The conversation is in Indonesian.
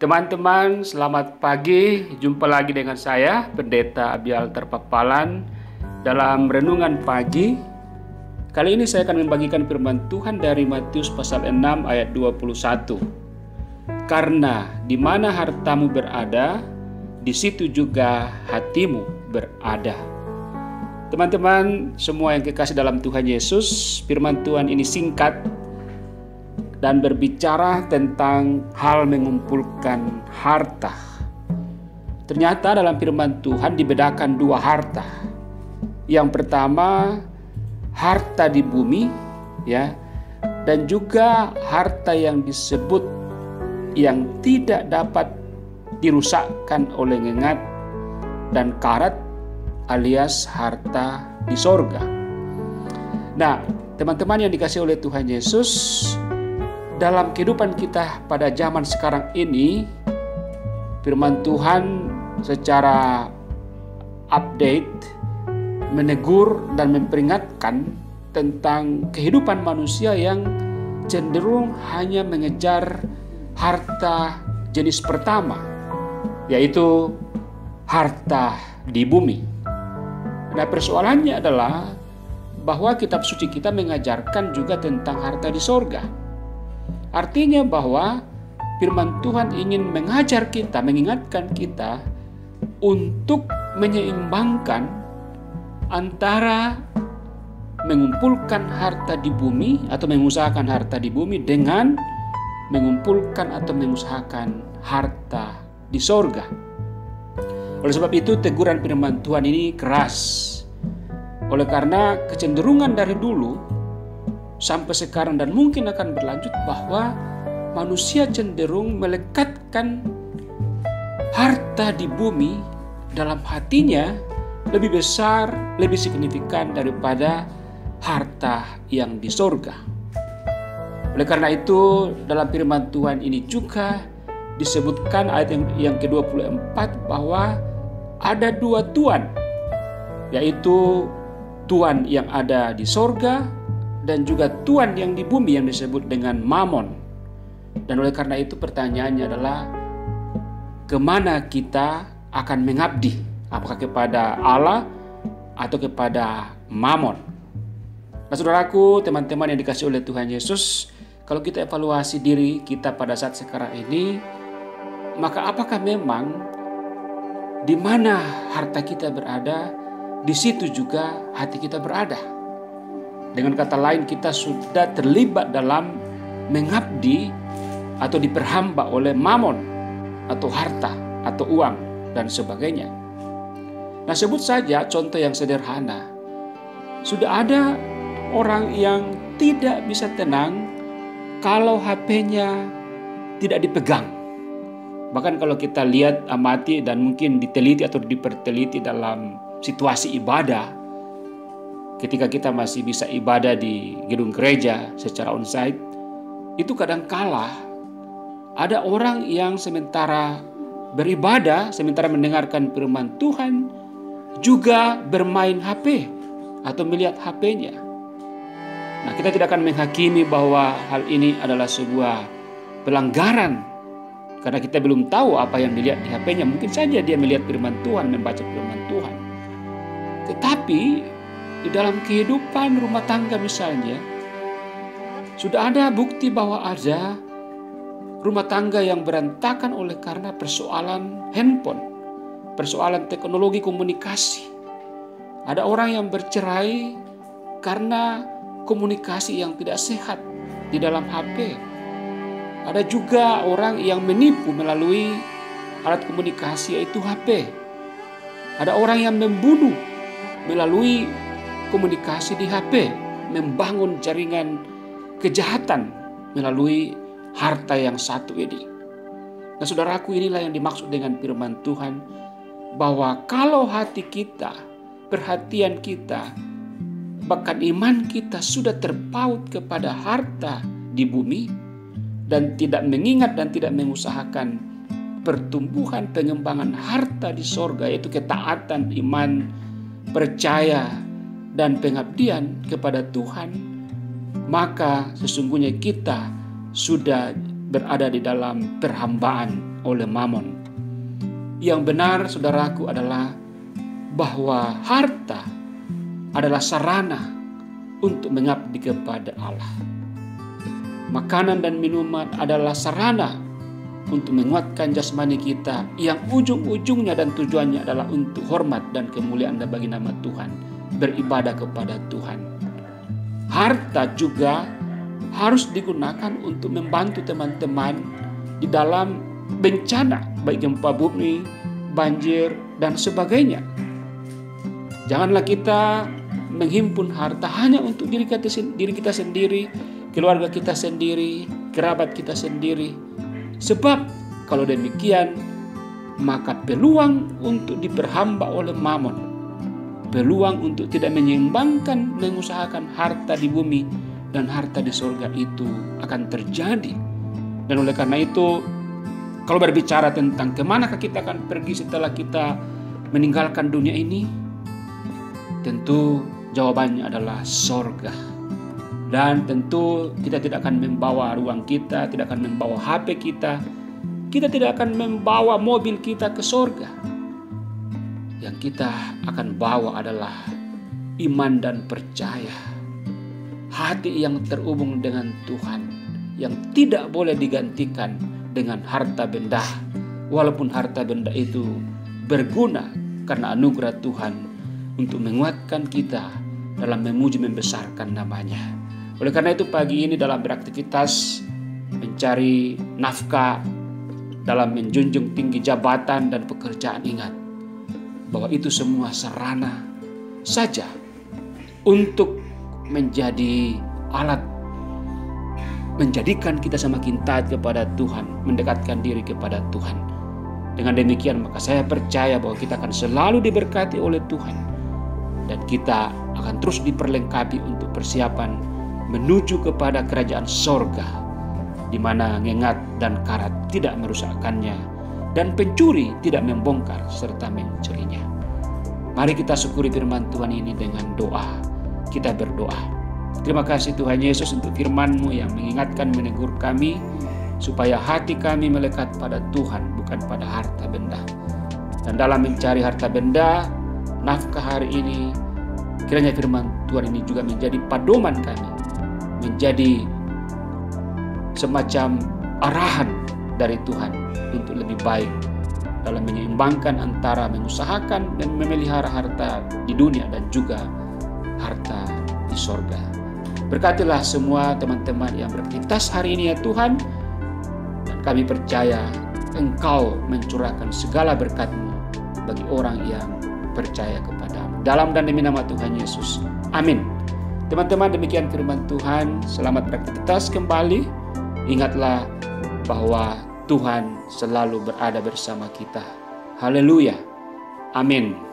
Teman-teman, selamat pagi. Jumpa lagi dengan saya, Pendeta Abial Terpapalan, dalam renungan pagi. Kali ini saya akan membagikan firman Tuhan dari Matius pasal 6 ayat 21. Karena di mana hartamu berada, di situ juga hatimu berada. Teman-teman, semua yang kekasih dalam Tuhan Yesus, firman Tuhan ini singkat dan berbicara tentang hal mengumpulkan harta. Ternyata dalam firman Tuhan dibedakan dua harta. Yang pertama, harta di bumi, ya, dan juga harta yang disebut yang tidak dapat dirusakkan oleh ngengat dan karat, alias harta di sorga. Nah, teman-teman yang dikasihi oleh Tuhan Yesus, dalam kehidupan kita pada zaman sekarang ini, firman Tuhan secara update menegur dan memperingatkan tentang kehidupan manusia yang cenderung hanya mengejar harta jenis pertama, yaitu harta di bumi. Nah, persoalannya adalah bahwa kitab suci kita mengajarkan juga tentang harta di sorga. Artinya bahwa firman Tuhan ingin mengajar kita, mengingatkan kita untuk menyeimbangkan antara mengumpulkan harta di bumi atau mengusahakan harta di bumi dengan mengumpulkan atau mengusahakan harta di sorga. Oleh sebab itu teguran firman Tuhan ini keras. Oleh karena kecenderungan dari dulu sampai sekarang dan mungkin akan berlanjut bahwa manusia cenderung melekatkan harta di bumi dalam hatinya lebih besar, lebih signifikan daripada harta yang di sorga. Oleh karena itu dalam firman Tuhan ini juga disebutkan ayat yang ke-24 bahwa ada dua tuan, yaitu tuan yang ada di sorga dan juga tuan yang di bumi yang disebut dengan Mamon. Dan oleh karena itu pertanyaannya adalah, kemana kita akan mengabdi? Apakah kepada Allah atau kepada Mamon? Nah, saudaraku, teman-teman yang dikasihi oleh Tuhan Yesus, kalau kita evaluasi diri kita pada saat sekarang ini, maka apakah memang di mana harta kita berada, di situ juga hati kita berada? Dengan kata lain, kita sudah terlibat dalam mengabdi atau diperhamba oleh mamon atau harta atau uang dan sebagainya. Nah, sebut saja contoh yang sederhana. Sudah ada orang yang tidak bisa tenang kalau HP-nya tidak dipegang. Bahkan kalau kita lihat, amati dan mungkin diteliti atau diperteliti dalam situasi ibadah, ketika kita masih bisa ibadah di gedung gereja secara onsite, itu kadangkala ada orang yang sementara beribadah, sementara mendengarkan firman Tuhan, juga bermain HP atau melihat HP-nya. Nah, kita tidak akan menghakimi bahwa hal ini adalah sebuah pelanggaran, karena kita belum tahu apa yang dilihat di HP-nya. Mungkin saja dia melihat firman Tuhan, membaca firman Tuhan. Tetapi di dalam kehidupan rumah tangga misalnya, sudah ada bukti bahwa ada rumah tangga yang berantakan oleh karena persoalan handphone, persoalan teknologi komunikasi. Ada orang yang bercerai karena komunikasi yang tidak sehat di dalam HP. Ada juga orang yang menipu melalui alat komunikasi, yaitu HP. Ada orang yang membunuh melalui komunikasi di HP, membangun jaringan kejahatan melalui harta yang satu ini. Nah, saudaraku, inilah yang dimaksud dengan firman Tuhan, bahwa kalau hati kita, perhatian kita, bahkan iman kita sudah terpaut kepada harta di bumi dan tidak mengingat dan tidak mengusahakan pertumbuhan pengembangan harta di sorga, yaitu ketaatan, iman, percaya, dan pengabdian kepada Tuhan, maka sesungguhnya kita sudah berada di dalam perhambaan oleh Mamon. Yang benar, saudaraku, adalah bahwa harta adalah sarana untuk mengabdi kepada Allah. Makanan dan minuman adalah sarana untuk menguatkan jasmani kita yang ujung-ujungnya dan tujuannya adalah untuk hormat dan kemuliaan bagi nama Tuhan, beribadah kepada Tuhan. Harta juga harus digunakan untuk membantu teman-teman di dalam bencana, baik gempa bumi, banjir, dan sebagainya. Janganlah kita menghimpun harta hanya untuk diri kita sendiri, keluarga kita sendiri, kerabat kita sendiri. Sebab kalau demikian, maka peluang untuk diperhamba oleh Mamon, peluang untuk tidak menyeimbangkan, mengusahakan harta di bumi dan harta di surga itu akan terjadi. Dan oleh karena itu, kalau berbicara tentang kemanakah kita akan pergi setelah kita meninggalkan dunia ini, tentu jawabannya adalah surga. Dan tentu kita tidak akan membawa ruang kita, tidak akan membawa HP kita tidak akan membawa mobil kita ke surga. Yang kita akan bawa adalah iman dan percaya. Hati yang terhubung dengan Tuhan, yang tidak boleh digantikan dengan harta benda. Walaupun harta benda itu berguna karena anugerah Tuhan untuk menguatkan kita dalam memuji membesarkan namanya. Oleh karena itu pagi ini dalam beraktivitas mencari nafkah, dalam menjunjung tinggi jabatan dan pekerjaan, ingat bahwa itu semua sarana saja untuk menjadi alat menjadikan kita semakin taat kepada Tuhan, mendekatkan diri kepada Tuhan. Dengan demikian maka saya percaya bahwa kita akan selalu diberkati oleh Tuhan dan kita akan terus diperlengkapi untuk persiapan menuju kepada kerajaan sorga, di mana ngengat dan karat tidak merusakkannya dan pencuri tidak membongkar serta mencurinya. Mari kita syukuri firman Tuhan ini dengan doa. Kita berdoa. Terima kasih Tuhan Yesus untuk firman-Mu yang mengingatkan, menegur kami supaya hati kami melekat pada Tuhan, bukan pada harta benda. Dan dalam mencari harta benda, nafkah hari ini, kiranya firman Tuhan ini juga menjadi pedoman kami, menjadi semacam arahan dari Tuhan untuk lebih baik dalam menyeimbangkan antara mengusahakan dan memelihara harta di dunia dan juga harta di sorga. Berkatilah semua teman-teman yang beraktivitas hari ini ya Tuhan, dan kami percaya Engkau mencurahkan segala berkat-Mu bagi orang yang percaya kepada-Mu. Dalam dan demi nama Tuhan Yesus. Amin. Teman-teman, demikian firman Tuhan. Selamat beraktivitas kembali. Ingatlah bahwa Tuhan selalu berada bersama kita. Haleluya. Amin.